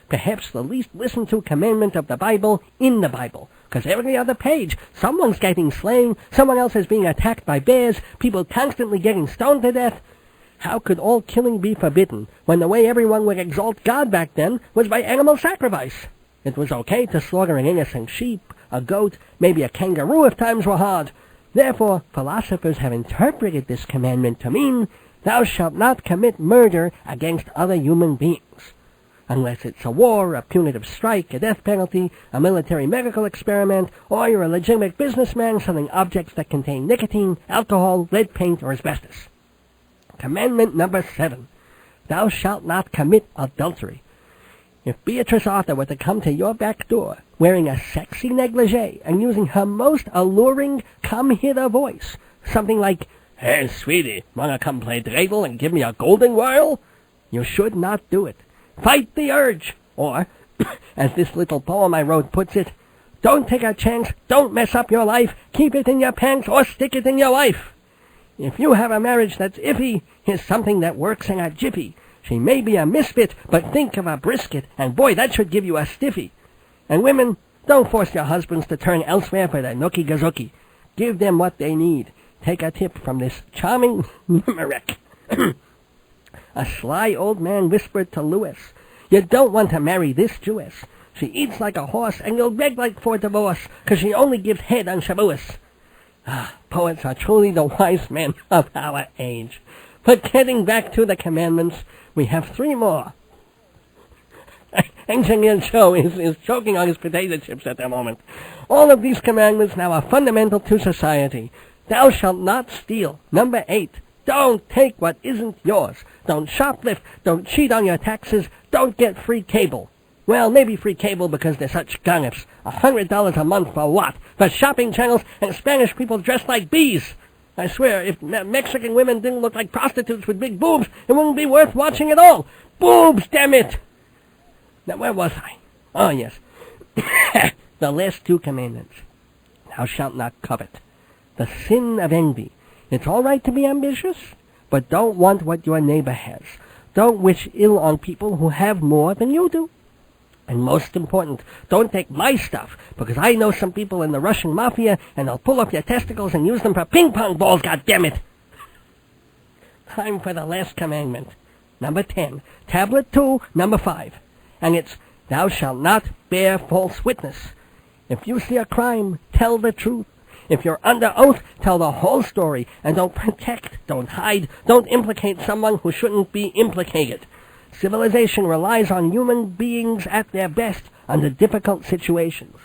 Perhaps the least listened to commandment of the Bible in the Bible, because every other page, someone's getting slain, someone else is being attacked by bears, people constantly getting stoned to death. How could all killing be forbidden, when the way everyone would exalt God back then was by animal sacrifice? It was okay to slaughter an innocent sheep, a goat, maybe a kangaroo if times were hard. Therefore, philosophers have interpreted this commandment to mean, thou shalt not commit murder against other human beings. Unless it's a war, a punitive strike, a death penalty, a military medical experiment, or you're a legitimate businessman selling objects that contain nicotine, alcohol, lead paint, or asbestos. Commandment number 7, thou shalt not commit adultery. If Beatrice Arthur were to come to your back door wearing a sexy negligee and using her most alluring come-hither voice, something like, hey, sweetie, wanna come play dreidel and give me a golden whirl? You should not do it. Fight the urge. Or, as this little poem I wrote puts it, don't take a chance, don't mess up your life, keep it in your pants or stick it in your wife. If you have a marriage that's iffy, here's something that works in a jiffy. She may be a misfit, but think of a brisket, and boy, that should give you a stiffy. And women, don't force your husbands to turn elsewhere for their nookie gazookie. Give them what they need. Take a tip from this charming limerick. A sly old man whispered to Lewis, you don't want to marry this Jewess. She eats like a horse, and you'll beg like for divorce, 'cause she only gives head on Shavuoth. Poets are truly the wise men of our age. But getting back to the commandments, we have 3 more. Engineer Joe is choking on his potato chips at the moment. All of these commandments now are fundamental to society. Thou shalt not steal. Number 8. Don't take what isn't yours. Don't shoplift. Don't cheat on your taxes. Don't get free cable. Well, maybe free cable because they're such gunnips. $100 a month for what? For shopping channels and Spanish people dressed like bees. I swear, if Mexican women didn't look like prostitutes with big boobs, it wouldn't be worth watching at all. Boobs, damn it! Now, where was I? Oh, yes. The last 2 commandments. Thou shalt not covet. The sin of envy. It's all right to be ambitious, but don't want what your neighbor has. Don't wish ill on people who have more than you do. And most important, don't take my stuff, because I know some people in the Russian mafia, and they'll pull up your testicles and use them for ping-pong balls, goddammit! Time for the last commandment. Number 10. Tablet 2, number 5. And it's, thou shalt not bear false witness. If you see a crime, tell the truth. If you're under oath, tell the whole story, and don't protect, don't hide, don't implicate someone who shouldn't be implicated. Civilization relies on human beings at their best under difficult situations.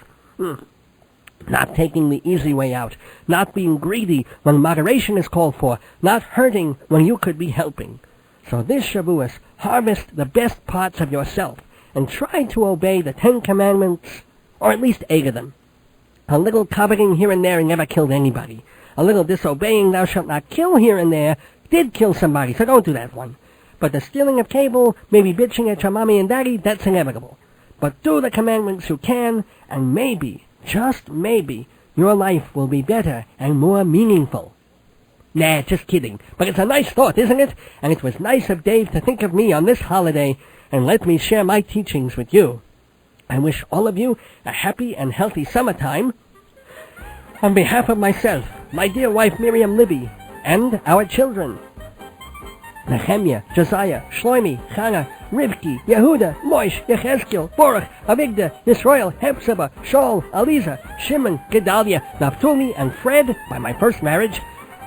Not taking the easy way out, not being greedy when moderation is called for, not hurting when you could be helping. So this Shavuos, harvest the best parts of yourself, and try to obey the 10 commandments, or at least 8 of them. A little coveting here and there never killed anybody. A little disobeying thou shalt not kill here and there did kill somebody, so don't do that one. But the stealing of cable, maybe bitching at your mommy and daddy, that's inevitable. But do the commandments you can, and maybe, just maybe, your life will be better and more meaningful. Nah, just kidding. But it's a nice thought, isn't it? And it was nice of Dave to think of me on this holiday and let me share my teachings with you. I wish all of you a happy and healthy summertime. On behalf of myself, my dear wife Miriam Libby, and our children, Nehemiah, Josiah, Shlomi, Chana, Rivki, Yehuda, Moish, Yechezkel, Baruch, Avigdor, Yisrael, Hepzibah, Shaul, Aliza, Shimon, Gedalia, Naphtali, and Fred, by my first marriage.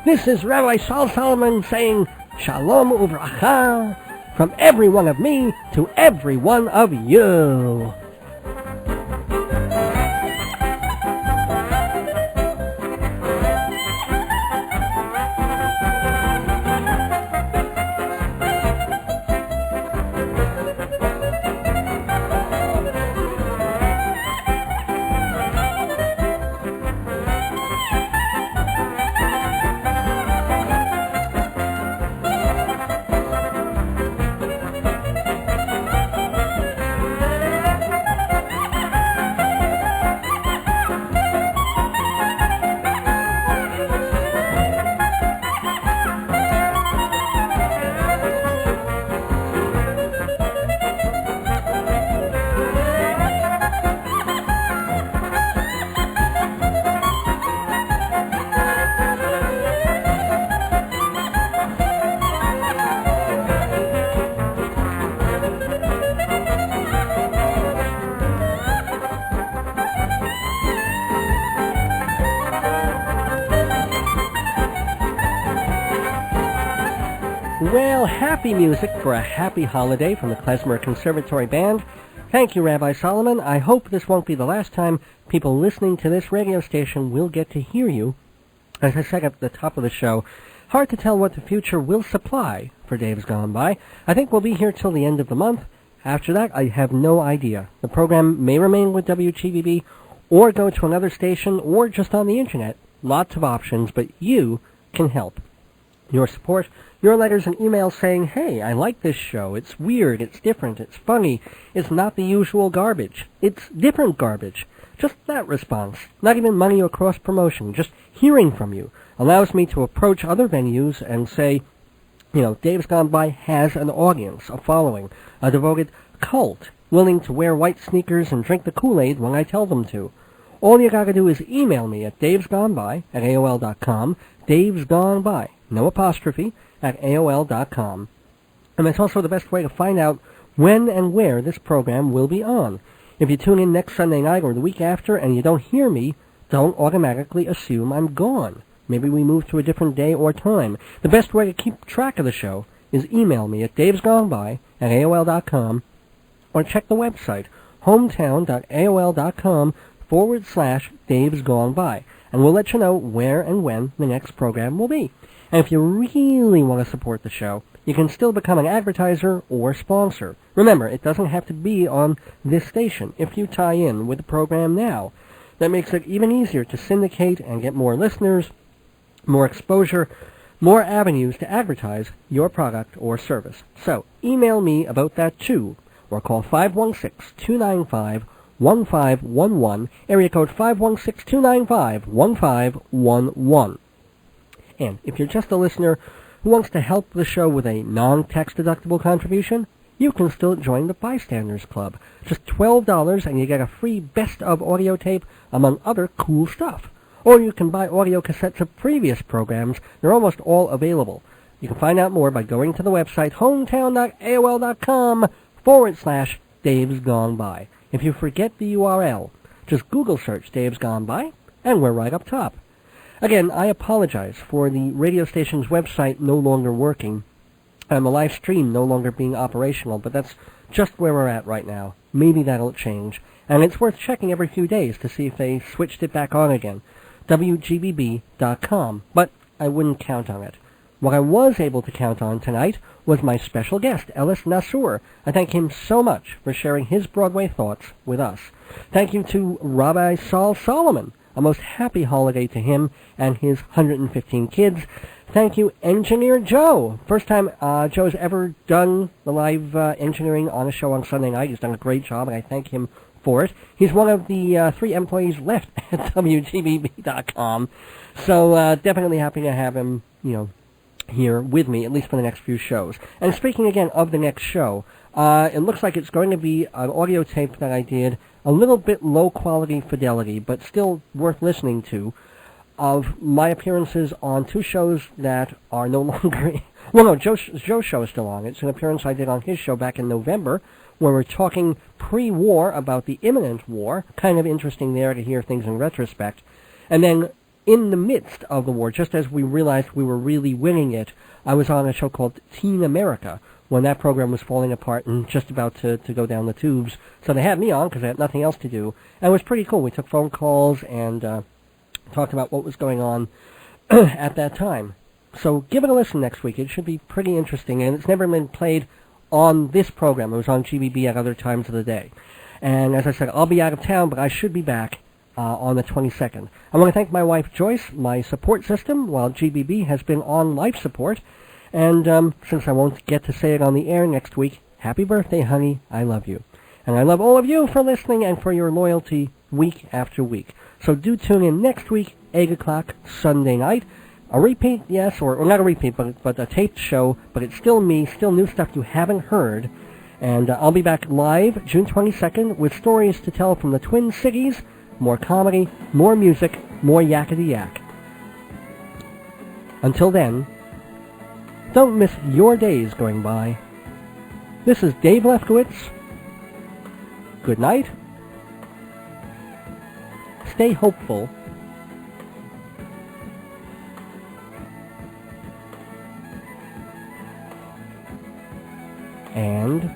This is Rabbi Sol Solomon saying, Shalom Uvracha, from every one of me to every one of you. Well, happy music for a happy holiday from the Klezmer Conservatory Band. Thank you, Rabbi Solomon. I hope this won't be the last time people listening to this radio station will get to hear you. As I said at the top of the show, hard to tell what the future will supply for Dave's Gone By. I think we'll be here till the end of the month. After that, I have no idea. The program may remain with WGBB, or go to another station, or just on the internet. Lots of options, but you can help. Your support, your letters and emails saying, hey, I like this show, it's weird, it's different, it's funny, it's not the usual garbage, it's different garbage. Just that response, not even money or cross-promotion, just hearing from you, allows me to approach other venues and say, Dave's Gone By has an audience, a following, a devoted cult, willing to wear white sneakers and drink the Kool-Aid when I tell them to. All you gotta do is email me at davesgoneby@aol.com, davesgoneby, no apostrophe, at AOL.com. And that's also the best way to find out when and where this program will be on. If you tune in next Sunday night or the week after and you don't hear me, don't automatically assume I'm gone. Maybe we move to a different day or time. The best way to keep track of the show is email me at davesgoneby@aol.com, or check the website, hometown.aol.com/Dave's Gone By, and we'll let you know where and when the next program will be. And if you really want to support the show, you can still become an advertiser or sponsor. Remember, it doesn't have to be on this station if you tie in with the program now. That makes it even easier to syndicate and get more listeners, more exposure, more avenues to advertise your product or service. So, email me about that too, or call 516-295-1511, area code 516-295-1511. And if you're just a listener who wants to help the show with a non-tax deductible contribution, you can still join the Bystanders Club. Just $12 and you get a free best of audio tape among other cool stuff. Or you can buy audio cassettes of previous programs. They're almost all available. You can find out more by going to the website hometown.aol.com/Dave's Gone By. If you forget the URL, just Google search Dave's Gone By and we're right up top. Again, I apologize for the radio station's website no longer working and the live stream no longer being operational, but that's just where we're at right now. Maybe that'll change. And it's worth checking every few days to see if they switched it back on again. WGBB.com, but I wouldn't count on it. What I was able to count on tonight was my special guest, Ellis Nassour. I thank him so much for sharing his Broadway thoughts with us. Thank you to Rabbi Sol Solomon. A most happy holiday to him and his 115 kids. Thank you, Engineer Joe. First time Joe's ever done the live engineering on a show on Sunday night. He's done a great job, and I thank him for it. He's one of the 3 employees left at WGBB.com. So definitely happy to have him, here with me, at least for the next few shows. And speaking again of the next show, it looks like it's going to be an audio tape that I did, a little bit low-quality fidelity, but still worth listening to, of my appearances on 2 shows that are no longer... Well, no, Joe's show is still on. It's an appearance I did on his show back in November, where we're talking pre-war about the imminent war. Kind of interesting there to hear things in retrospect. And then, in the midst of the war, just as we realized we were really winning it, I was on a show called Teen America, when that program was falling apart and just about to go down the tubes. So they had me on because I had nothing else to do. And it was pretty cool. We took phone calls and talked about what was going on at that time. So give it a listen next week. It should be pretty interesting. And it's never been played on this program. It was on GBB at other times of the day. And as I said, I'll be out of town, but I should be back on the 22nd. I want to thank my wife, Joyce, my support system, while GBB has been on life support. And since I won't get to say it on the air next week, happy birthday, honey. I love you. And I love all of you for listening and for your loyalty week after week. So do tune in next week, 8 o'clock, Sunday night. A repeat, yes, or not a repeat, but a taped show, but it's still me, still new stuff you haven't heard. And I'll be back live June 22nd with stories to tell from the Twin Cities, more comedy, more music, more yakety-yak. Until then, don't miss your days going by. This is Dave Lefkowitz. Good night. Stay hopeful. And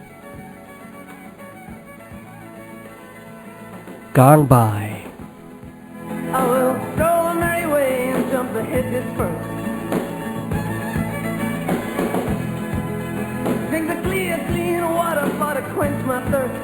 gone by. I will stroll a merry way and jump the hedges first. Drink the clear, clean water for to quench my thirst.